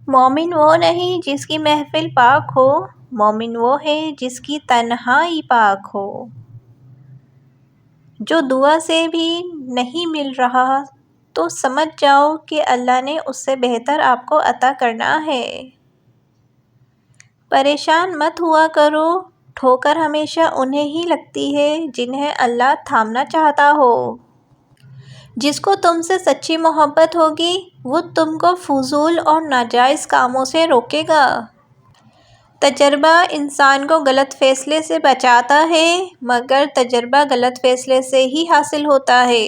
مومن وہ نہیں جس کی محفل پاک ہو، مومن وہ ہے جس کی تنہائی پاک ہو۔ جو دعا سے بھی نہیں مل رہا تو سمجھ جاؤ کہ اللہ نے اس سے بہتر آپ کو عطا کرنا ہے۔ پریشان مت ہوا کرو، ٹھوکر ہمیشہ انہیں ہی لگتی ہے جنہیں اللہ تھامنا چاہتا ہو۔ جس کو تم سے سچی محبت ہوگی وہ تم کو فضول اور ناجائز کاموں سے روکے گا۔ تجربہ انسان کو غلط فیصلے سے بچاتا ہے، مگر تجربہ غلط فیصلے سے ہی حاصل ہوتا ہے۔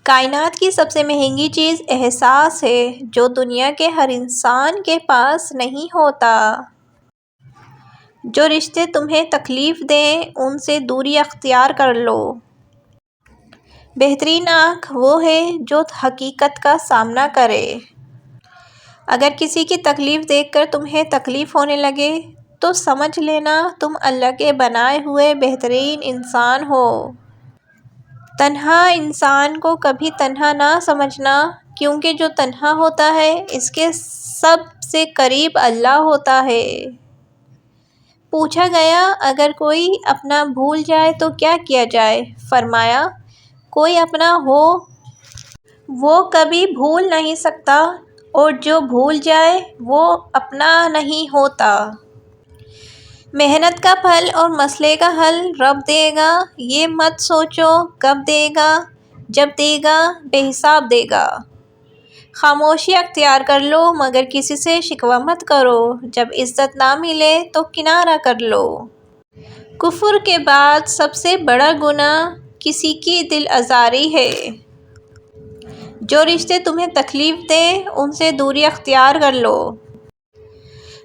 کائنات کی سب سے مہنگی چیز احساس ہے، جو دنیا کے ہر انسان کے پاس نہیں ہوتا۔ جو رشتے تمہیں تکلیف دیں ان سے دوری اختیار کر لو۔ بہترین آنکھ وہ ہے جو حقیقت کا سامنا کرے۔ اگر کسی کی تکلیف دیکھ کر تمہیں تکلیف ہونے لگے تو سمجھ لینا تم اللہ کے بنائے ہوئے بہترین انسان ہو۔ تنہا انسان کو کبھی تنہا نہ سمجھنا، کیونکہ جو تنہا ہوتا ہے اس کے سب سے قریب اللہ ہوتا ہے۔ پوچھا گیا اگر کوئی اپنا بھول جائے تو کیا کیا جائے؟ فرمایا کوئی اپنا ہو وہ کبھی بھول نہیں سکتا، اور جو بھول جائے وہ اپنا نہیں ہوتا۔ محنت کا پھل اور مسئلے کا حل رب دے گا، یہ مت سوچو کب دے گا، جب دے گا بے حساب دے گا۔ خاموشی اختیار کر لو مگر کسی سے شکوہ مت کرو، جب عزت نہ ملے تو کنارہ کر لو۔ کفر کے بعد سب سے بڑا گناہ کسی کی دل آزاری ہے۔ جو رشتے تمہیں تکلیف دیں ان سے دوری اختیار کر لو۔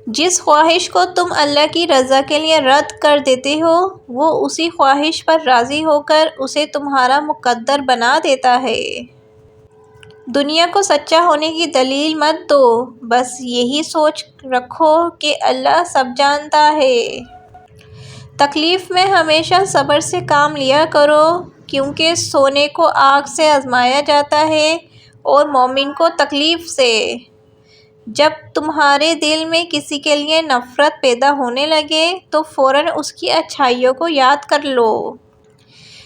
جس خواہش کو تم اللہ کی رضا کے لیے رد کر دیتے ہو وہ اسی خواہش پر راضی ہو کر اسے تمہارا مقدر بنا دیتا ہے۔ دنیا کو سچا ہونے کی دلیل مت دو، بس یہی سوچ رکھو کہ اللہ سب جانتا ہے۔ تکلیف میں ہمیشہ صبر سے کام لیا کرو، کیونکہ سونے کو آگ سے آزمایا جاتا ہے اور مومن کو تکلیف سے۔ جب تمہارے دل میں کسی کے لیے نفرت پیدا ہونے لگے تو فوراً اس کی اچھائیوں کو یاد کر لو۔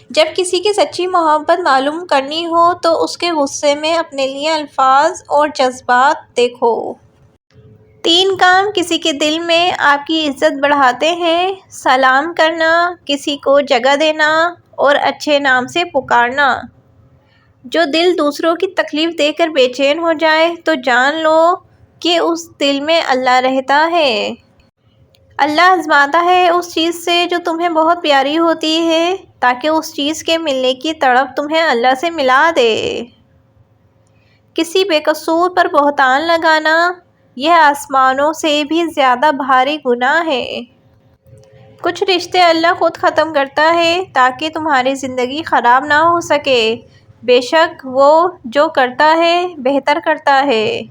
جب کسی کی سچی محبت معلوم کرنی ہو تو اس کے غصے میں اپنے لیے الفاظ اور جذبات دیکھو۔ 3 کام کسی کے دل میں آپ کی عزت بڑھاتے ہیں: سلام کرنا، کسی کو جگہ دینا اور اچھے نام سے پکارنا۔ جو دل دوسروں کی تکلیف دیکھ کر بے چین ہو جائے تو جان لو کہ اس دل میں اللہ رہتا ہے۔ اللہ آزماتا ہے اس چیز سے جو تمہیں بہت پیاری ہوتی ہے تاکہ اس چیز کے ملنے کی تڑپ تمہیں اللہ سے ملا دے۔ کسی بے قصور پر بہتان لگانا یہ آسمانوں سے بھی زیادہ بھاری گناہ ہے۔ کچھ رشتے اللہ خود ختم کرتا ہے تاکہ تمہاری زندگی خراب نہ ہو سکے، بے شک وہ جو کرتا ہے بہتر کرتا ہے۔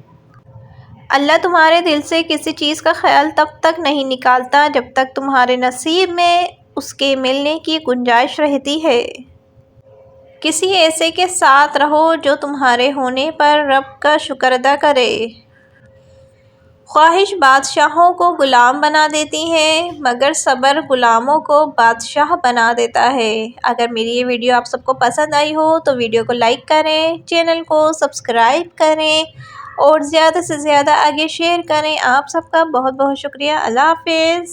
اللہ تمہارے دل سے کسی چیز کا خیال تب تک نہیں نکالتا جب تک تمہارے نصیب میں اس کے ملنے کی گنجائش رہتی ہے۔ کسی ایسے کے ساتھ رہو جو تمہارے ہونے پر رب کا شکر ادا کرے۔ خواہش بادشاہوں کو غلام بنا دیتی ہے مگر صبر غلاموں کو بادشاہ بنا دیتا ہے۔ اگر میری یہ ویڈیو آپ سب کو پسند آئی ہو تو ویڈیو کو لائک کریں، چینل کو سبسکرائب کریں اور زیادہ سے زیادہ آگے شیئر کریں۔ آپ سب کا بہت بہت شکریہ۔ اللہ حافظ۔